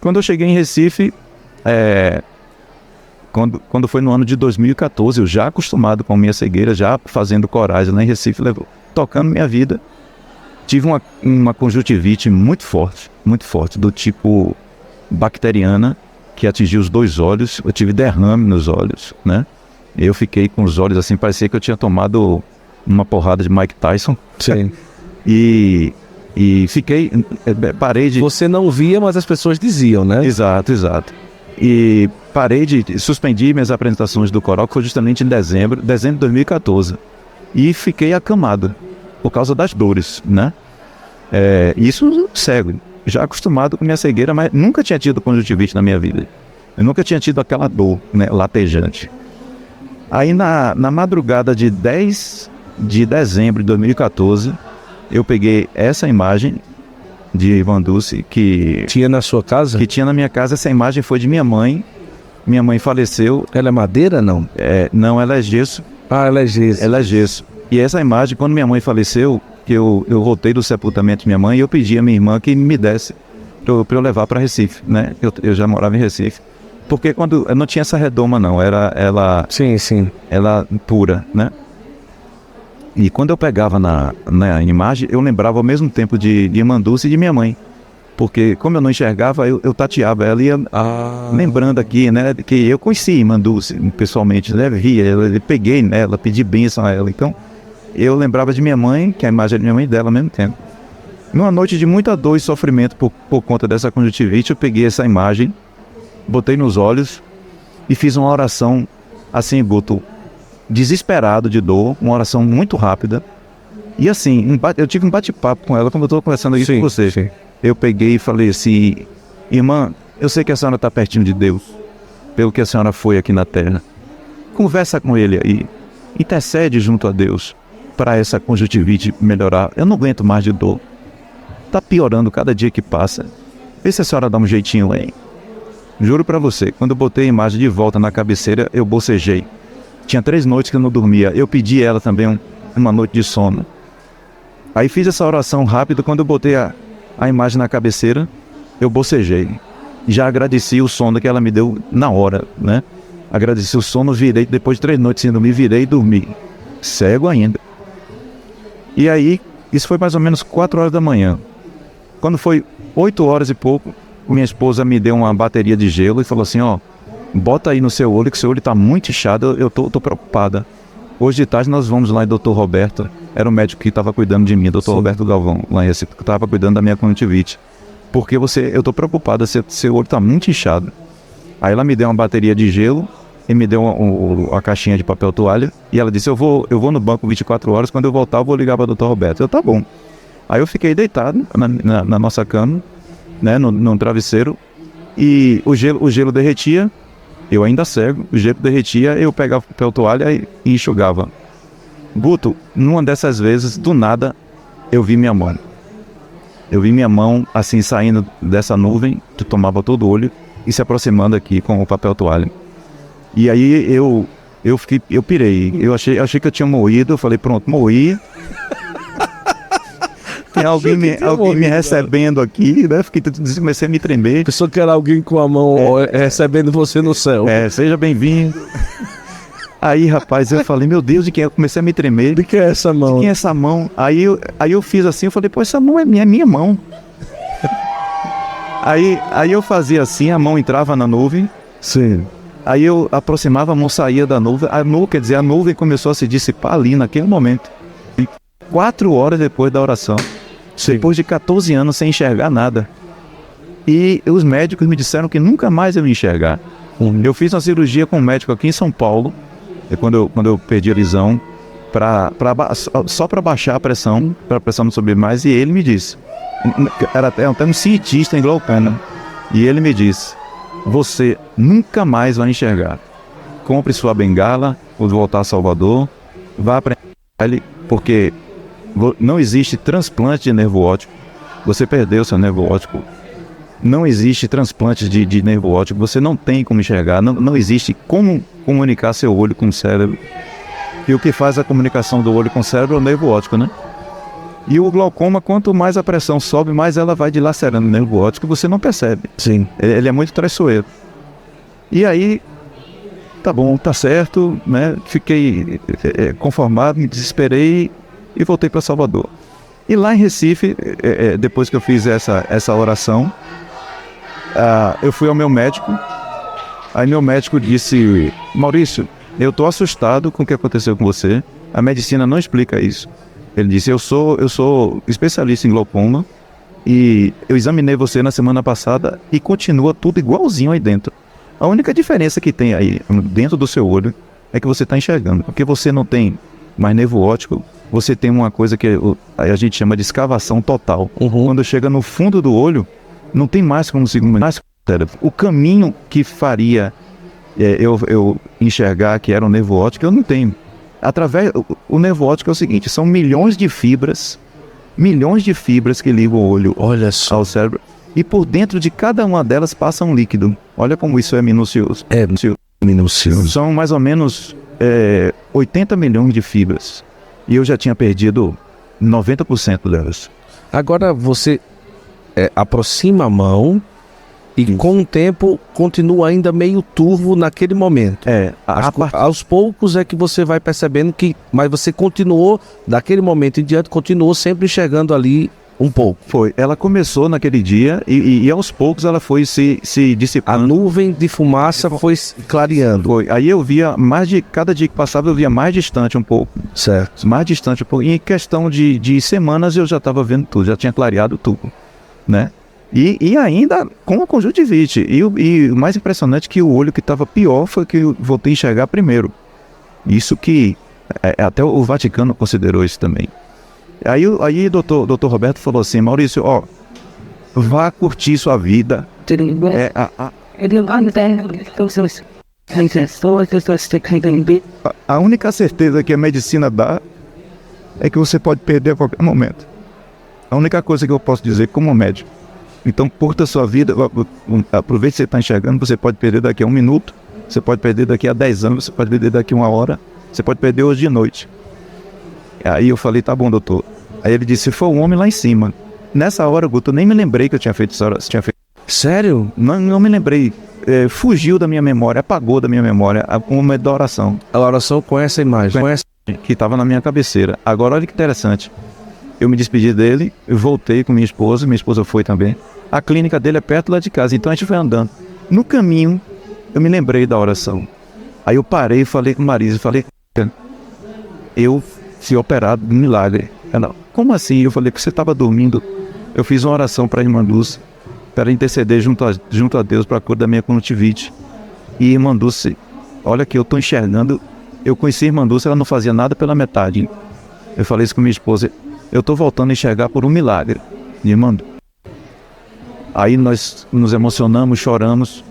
Quando eu cheguei em Recife, quando foi no ano de 2014, eu já acostumado com minha cegueira, já fazendo corais lá em Recife, tocando minha vida, tive uma conjuntivite muito forte, do tipo bacteriana, que atingiu os 2 olhos. Eu tive derrame nos olhos, né? Eu fiquei com os olhos assim, parecia que eu tinha tomado uma porrada de Mike Tyson. Sim. E fiquei, parei de... Você não via, mas as pessoas diziam, né? Exato. E suspendi minhas apresentações do coral, que foi justamente em dezembro de 2014. E fiquei acamado, por causa das dores, né? Isso cego, já acostumado com minha cegueira, mas nunca tinha tido conjuntivite na minha vida. Eu nunca tinha tido aquela dor, né, latejante. Aí na madrugada de 10 de dezembro de 2014, eu peguei essa imagem de Ivan Dulce que... Tinha na sua casa? Que tinha na minha casa. Essa imagem foi de minha mãe. Minha mãe faleceu. Ela é madeira, não? Não, ela é gesso. Ah, ela é gesso. Ela é gesso. E essa imagem, quando minha mãe faleceu, que eu voltei do sepultamento de minha mãe, eu pedi a minha irmã que me desse para eu levar para Recife, né? Eu já morava em Recife. Porque quando eu não tinha essa redoma, não. Era ela... Sim. Ela pura, né? E quando eu pegava na imagem, eu lembrava ao mesmo tempo de Irmã Dulce e de minha mãe. Porque como eu não enxergava, eu tateava ela, ia lembrando aqui, né? Que eu conheci Irmã Dulce pessoalmente, né? Via, eu peguei nela, pedi bênção a ela. Então, eu lembrava de minha mãe, que a imagem é de minha mãe e dela ao mesmo tempo. Numa noite de muita dor e sofrimento por conta dessa conjuntivite, eu peguei essa imagem, botei nos olhos e fiz uma oração assim, Guto, desesperado de dor, uma oração muito rápida. E assim, eu tive um bate-papo com ela, como eu estou conversando isso com você. Sim. Eu peguei e falei assim: irmã, eu sei que a senhora está pertinho de Deus, pelo que a senhora foi aqui na terra. Conversa com ele aí, intercede junto a Deus para essa conjuntivite melhorar. Eu não aguento mais de dor. Está piorando cada dia que passa. Vê se a senhora dá um jeitinho aí. Juro para você, quando eu botei a imagem de volta na cabeceira, eu bocejei. Tinha 3 noites que eu não dormia. Eu pedi a ela também uma noite de sono. Aí fiz essa oração rápida. Quando eu botei a imagem na cabeceira, eu bocejei. Já agradeci o sono que ela me deu na hora, né? Agradeci o sono, virei. Depois de 3 noites sem dormir, virei e dormi. Cego ainda. E aí, isso foi mais ou menos 4 horas da manhã. Quando foi 8 horas e pouco, minha esposa me deu uma bateria de gelo e falou assim: ó, bota aí no seu olho, que seu olho está muito inchado, eu tô preocupada. Hoje de tarde nós vamos lá em Dr. Roberto, era o médico que estava cuidando de mim, Dr. Roberto Galvão, lá em Recife, que estava cuidando da minha conjuntivite. Porque eu tô preocupada, seu olho está muito inchado. Aí ela me deu uma bateria de gelo e me deu a caixinha de papel toalha, e ela disse: eu vou no banco 24 horas, quando eu voltar eu vou ligar para o Dr. Roberto. Eu, tá bom. Aí eu fiquei deitado na nossa cama, né, no travesseiro, e o gelo derretia, eu ainda cego, o gelo derretia, eu pegava o papel toalha e enxugava. Guto, numa dessas vezes, do nada, eu vi minha mão. Eu vi minha mão, assim, saindo dessa nuvem, que tomava todo o olho, e se aproximando aqui com o papel toalha. E aí eu pirei, eu achei que eu tinha morrido, eu falei: pronto, morri. Tem alguém me recebendo aqui, né? Comecei a me tremer. Pensou que era alguém com a mão recebendo você no céu. Seja bem-vindo. Aí, rapaz, eu falei: meu Deus, de quem é? Eu comecei a me tremer. De quem é essa mão? De quem é essa mão? Aí eu fiz assim, eu falei: pô, essa mão é minha mão. Aí eu fazia assim, a mão entrava na nuvem. Sim. Aí eu aproximava, a mão saía da nuvem. A nuvem começou a se dissipar ali naquele momento. E 4 horas depois da oração. Sim. Depois de 14 anos sem enxergar nada. E os médicos me disseram que nunca mais eu ia enxergar. Eu fiz uma cirurgia com um médico aqui em São Paulo, quando eu perdi a visão, só para baixar a pressão, para a pressão não subir mais, e ele me disse, era até um cientista em glaucoma, e ele me disse: você nunca mais vai enxergar. Compre sua bengala, vou voltar a Salvador, vá para ele, porque não existe transplante de nervo óptico. Você perdeu seu nervo óptico. Não existe transplante de nervo óptico. Você não tem como enxergar. Não existe como comunicar seu olho com o cérebro. E o que faz a comunicação do olho com o cérebro é o nervo óptico, né? E o glaucoma, quanto mais a pressão sobe, mais ela vai dilacerando o nervo óptico, você não percebe. Sim. Ele é muito traiçoeiro. E aí, tá bom, tá certo, né? Fiquei conformado, me desesperei e voltei para Salvador. E lá em Recife, depois que eu fiz essa oração, eu fui ao meu médico. Aí meu médico disse: Maurício, eu tô assustado com o que aconteceu com você. A medicina não explica isso. Ele disse: eu sou especialista em glaucoma e eu examinei você na semana passada e continua tudo igualzinho aí dentro. A única diferença que tem aí dentro do seu olho é que você está enxergando, porque você não tem mais nervo óptico, você tem uma coisa que a gente chama de escavação total. Quando chega no fundo do olho, não tem mais como mais cérebro. O caminho que faria eu enxergar que era um nervo óptico, eu não tenho. O nervo óptico é o seguinte: são milhões de fibras que ligam o olho ao cérebro. E por dentro de cada uma delas passa um líquido. Olha como isso é minucioso. É minucioso. São mais ou menos 80 milhões de fibras. E eu já tinha perdido 90% delas. Agora você aproxima a mão e com o tempo continua ainda meio turvo naquele momento. Aos poucos é que você vai percebendo que... Mas você continuou, daquele momento em diante, continuou sempre enxergando ali um pouco. Foi. Ela começou naquele dia e aos poucos ela foi se dissipando. A nuvem de fumaça foi clareando. Foi. Aí eu via cada dia que passava eu via mais distante um pouco. Certo. Mais distante um pouco. E em questão de semanas eu já estava vendo tudo, já tinha clareado tudo, né? E ainda com a conjuntivite. E o mais impressionante é que o olho que estava pior foi que eu voltei a enxergar primeiro. Isso que até o Vaticano considerou isso também. Aí o doutor Roberto falou assim: Maurício, vá curtir sua vida. A única certeza que a medicina dá é que você pode perder a qualquer momento. A única coisa que eu posso dizer como médico. Então, curta a sua vida, aproveite que você está enxergando, você pode perder daqui a 1 minuto, você pode perder daqui a 10 anos, você pode perder daqui a 1 hora, você pode perder hoje de noite. Aí eu falei: tá bom, doutor. Aí ele disse: foi um homem lá em cima. Nessa hora, Guto, eu nem me lembrei que eu tinha feito essa hora. Sério? Não me lembrei. Fugiu da minha memória, apagou da minha memória o momento da oração. A oração com essa imagem. Que estava na minha cabeceira. Agora, olha que interessante. Eu me despedi dele, eu voltei com minha esposa foi também. A clínica dele é perto lá de casa, então a gente foi andando. No caminho, eu me lembrei da oração. Aí eu parei e falei com Marisa, eu fui operado de milagre. Ela: como assim? Eu falei: que você estava dormindo. Eu fiz uma oração para a irmã Dulce, para interceder junto a Deus para a cura da minha conjuntivite. E irmã Dulce, olha que eu estou enxergando. Eu conheci a irmã Dulce, ela não fazia nada pela metade. Eu falei isso com minha esposa: eu estou voltando a enxergar por um milagre. Irmã. Aí nós nos emocionamos, choramos.